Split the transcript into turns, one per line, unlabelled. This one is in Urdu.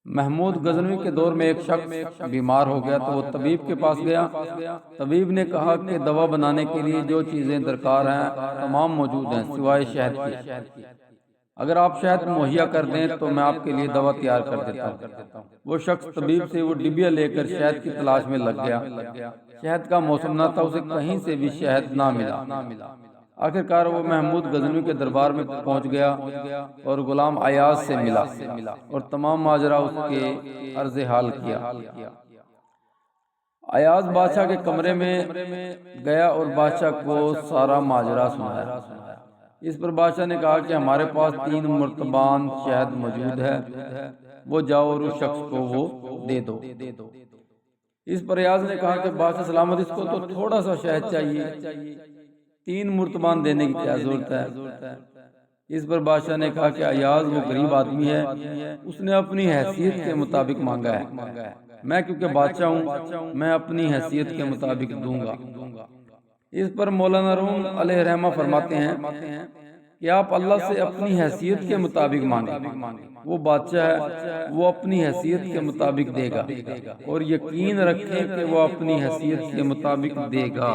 محمود غزنوی کے دور میں ایک شخص بیمار ہو گیا تو وہ طبیب کے پاس گیا۔ طبیب نے کہا کہ دوا بنانے کے لیے جو چیزیں درکار ہیں تمام موجود ہیں سوائے شہد کی۔ اگر آپ شہد مہیا کر دیں تو میں آپ کے لیے دوا تیار کر دیتا ہوں۔ وہ شخص طبیب سے وہ ڈبیا لے کر شہد کی تلاش میں لگ گیا۔ شہد کا موسم نہ تھا، اسے کہیں سے بھی شہد نہ ملا۔ آخرکار وہ محمود غزنوی کے دربار میں پہنچ گیا اور غلام ایاز سے ملا اور تمام ماجرا اس کے عرض حال کیا۔ ایاز بادشاہ کے کمرے میں گیا اور بادشاہ کو سارا ماجرا سنایا۔ اس پر بادشاہ نے کہا کہ ہمارے پاس 3 مرتبان شہد موجود ہے، وہ جاؤ اور اس شخص کو وہ دے دو۔ اس پر ایاز نے کہا کہ بادشاہ سلامت، اس کو تو تھوڑا سا شہد چاہیے، 3 مرتبان دینے کی کیا ضرورت ہے؟ اس پر بادشاہ نے کہا کہ ایاز وہ غریب آدمی ہے، اس نے اپنی حیثیت کے مطابق مانگا ہے، میں کیونکہ بادشاہ ہوں میں اپنی حیثیت کے مطابق دوں گا۔ اس پر مولانا روم علیہ رحمہ فرماتے ہیں کہ آپ اللہ سے اپنی حیثیت کے مطابق مانگیں، وہ بادشاہ ہے، وہ اپنی حیثیت کے مطابق دے گا، اور یقین رکھیں کہ وہ اپنی حیثیت کے مطابق دے گا۔